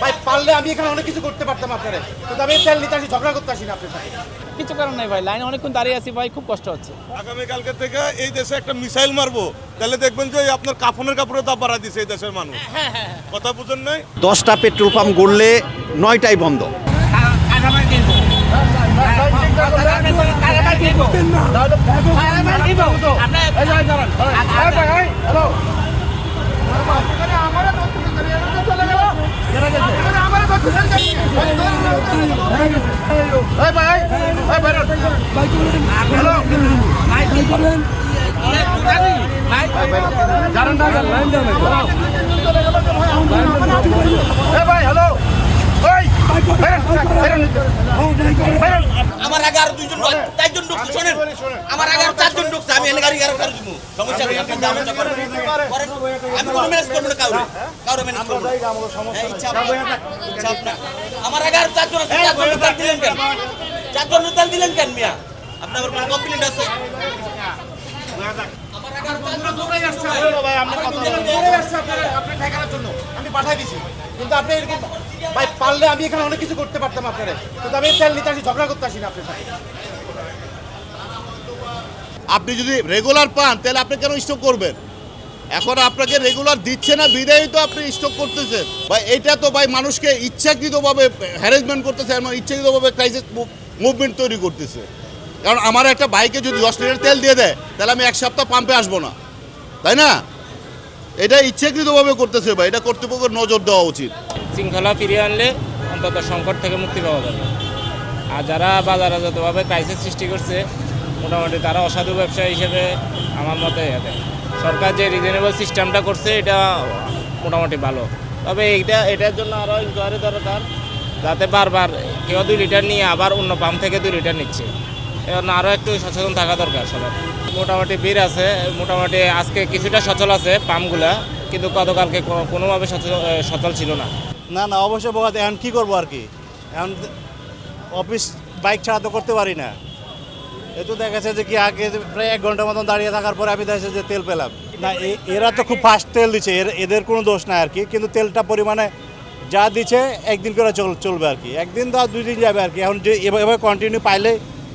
ভাই পারলে আমি এখানে অনেক কিছু করতে পারতাম আপনারে, কিন্তু আমি তেল নিতে আসি, ঝগড়া করতে আসি না আপনার সাথে। কিছু কারণ নাই ভাই, লাইনে অনেকক্ষণ দাঁড়িয়ে আছি ভাই, খুব কষ্ট হচ্ছে। আগামীকালকে থেকে এই দেশে একটা মিসাইল মারবো, তাহলে দেখবেন যে আপনার কাফনের কাপড়ে দাম বাড়া দিছে এই দেশের মানুষ। কথা বুঝেন নাই? 10টা পেট্রোল পাম্প গড়লে 9টাই বন্ধ। আমার আগে আর 2 জন 4 জন ঢুকছে, শুনেন আমার আগে আর 4 জন ঢুকছে, আমি এনে গাড়ি গাড়ি দিব সমস্যা নেই, আপনি দাম চা করেন, আমি কোনো ম্যানেজ করব না, কাউরে ম্যানেজ করব না, ইচ্ছা না। আমার আগে আর 4 জন আছে, 4 জন তাল দিলেন কেন? 4 জন তাল দিলেন কেন মিয়া? আপনার কোনো কমপ্লেইন্ট আছে? আমার আগে আর 4 জন দৌড়াই আসছে ভাই, আপনার কথা দৌড়ে আসছে আপনি ঠেকানোর জন্য, আমি পাঠাই দিছি, কিন্তু আপনি এরকম ভাই পারলে আমি এখানে অনেক কিছু করতে পারতাম আপনারে, কিন্তু আমি তেল নিতে আসি, ঝগড়া করতে আসি না আপনার সাথে। আপনি যদি রেগুলার পান তাহলে আপনি কেন স্টক করবেন? এখন আপনাকে রেগুলার দিচ্ছে না বিদায়ী তো আপনি স্টক করতেছেন ভাই। এটা তো ভাই মানুষকে ইচ্ছাকৃতভাবে হ্যারাসমেন্ট করতেছে এবং ইচ্ছাকৃতভাবে ক্রাইসিস মুভমেন্ট তৈরি করতেছে। কারণ আমার একটা বাইকে যদি 10 লিটার তেল দিয়ে দেয় তাহলে আমি 1 সপ্তাহ পাম্পে আসবো না, তাই না? এটা ইচ্ছাকৃতভাবে করতেছে ভাই, এটা কর্তৃপক্ষের নজর দেওয়া উচিত। শৃঙ্খলা ফিরিয়ে আনলে অন্তত সংকট থেকে মুক্তি পাওয়া যাবে। আর যারা বাজারজাতভাবে ক্রাইসিস সৃষ্টি করছে মোটামুটি তারা অসাধু ব্যবসায়ী হিসেবে আমার মতে সরকার যে রিজনেবল সিস্টেমটা করছে এটা মোটামুটি ভালো, তবে এটার জন্য আরও ইনকোয়ারি দরকার, যাতে বারবার কেউ 2 লিটার নিয়ে আবার অন্য পাম্প থেকে 2 লিটার নিচ্ছে, এখন আরও একটু সচেতন থাকা দরকার সবার। মোটামুটি ভিড় আছে, মোটামুটি আজকে কিছুটা সচল আছে পাম্পগুলা, কিন্তু গতকালকে কোনোভাবে সচল ছিল না। না অবশ্যই বোকাতে। এখন কী করবো আর কি, এখন অফিস বাইক ছাড়া তো করতে পারি না। এ তো দেখা যাচ্ছে যে কি আগে প্রায় 1 ঘন্টার মতন দাঁড়িয়ে থাকার পরে আমি দেখা যে তেল পেলাম না। এরা তো খুব ফাস্ট তেল দিচ্ছে, এদের কোনো দোষ নাই আর কি, কিন্তু তেলটা পরিমাণে যা দিচ্ছে একদিন করে চলবে আর কি, একদিন তো আর 2 দিন যাবে আর কি। এখন যে এভাবে কন্টিনিউ পাইলে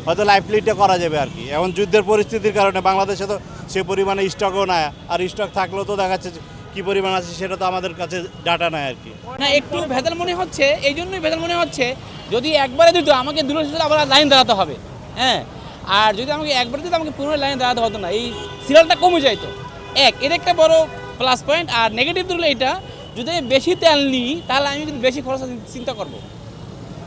হয়তো লাইফলিটা করা যাবে আর কি। এখন যুদ্ধের পরিস্থিতির কারণে বাংলাদেশে তো সে পরিমাণে স্টকও নাই, আর স্টক থাকলেও তো দেখা যাচ্ছে কী পরিমাণ আছে সেটা তো আমাদের কাছে ডাটা নাই আর কি। না একটু ভেজাল মনে হচ্ছে, এই জন্যই ভেজাল মনে হচ্ছে, যদি একবারে দিত আমাকে দূরে আবার লাইন দাঁড়াতে হবে, হ্যাঁ, আর যদি আমাকে একবারে দিত আমাকে পুরো লাইনে দাঁড়াতে হতো না, এই সিরিয়ালটা কমে যাইতো। এর একটা বড় প্লাস পয়েন্ট। আর নেগেটিভ হলো এটা, যদি আমি বেশি তেল নিই তাহলে আমি কিন্তু বেশি খরচ চিন্তা করবো,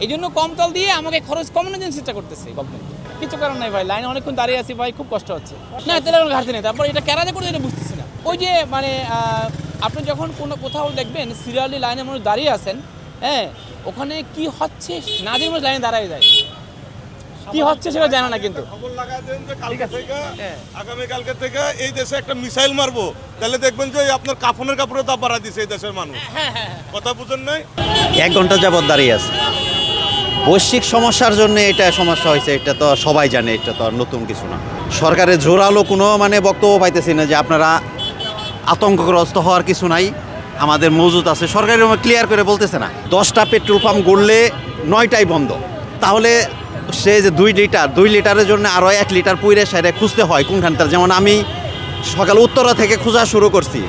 এই জন্য কম তেল দিয়ে আমাকে খরচ কমানোর জন্য চেষ্টা করতেছে গভর্নমেন্ট। কিছু কারণ নাই ভাই, লাইনে অনেকক্ষণ দাঁড়িয়ে আছি ভাই, খুব কষ্ট হচ্ছে। না তেলের কোনো ঘাটতি নেই, তারপর এটা কেরাজে করে এটা বুঝতেছি না। ওই যে মানে আপনি যখন কোথাও দেখবেন সিরিয়ালি লাইনে মানুষ দাঁড়িয়ে আছেন, হ্যাঁ, ওখানে কি হচ্ছে না যে মানুষ লাইনে দাঁড়িয়ে যায়, কি হচ্ছে সেটা জানা না, কিন্তু খবর লাগায় দেন যে কালকে থেকে আগামীকালকে থেকে এই দেশে একটা মিসাইল মারবো, তাহলে দেখবেন যে আপনার কাফনের কাপড়ে দাম বাড়া দিছে এই দেশের মানুষ। কথা বুঝেন নাই? 1 ঘন্টা যাবৎ দাঁড়িয়ে আছে। বৈশ্বিক সমস্যার জন্য এটা সমস্যা হয়েছে, এটা তো সবাই জানে, এটা তো আর নতুন কিছু না। সরকারের জোরালো কোনো বক্তব্য পাইতেছি না যে আপনারা আতঙ্কগ্রস্ত হওয়ার কিছু নাই, আমাদের মজুদ আছে। সরকারের ক্লিয়ার করে বলতেছে না 10টা পেট্রোল পাম্প গড়লে 9টাই বন্ধ, তাহলে সে যে 2 লিটারের জন্য আরও 1 লিটার পুইরে সাইডে খুঁজতে হয় কোনখানটার। যেমন আমি সকাল উত্তরা থেকে খোঁজা শুরু করছি,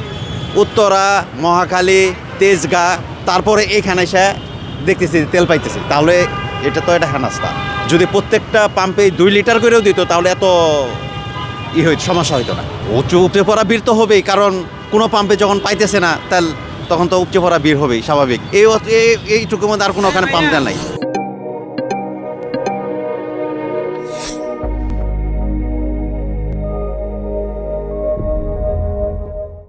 উত্তরা, মহাখালী, তেজগাঁ, তারপরে এখানে এসে দেখতেছি তেল পাইতেছি। তাহলে এটা তো একটা হেনাস্তা। যদি প্রত্যেকটা পাম্পে 2 লিটার করেও দিত তাহলে এত সমস্যা হইতো না। উপচে পড়া ভিড় তো হবেই, কারণ কোনো পাম্পে যখন পাইতেছে না তেল তখন তো উপচে পড়া ভিড় হবেই স্বাভাবিক। এইটুকুর মধ্যে আর কোনো ওখানে পাম্প নাই।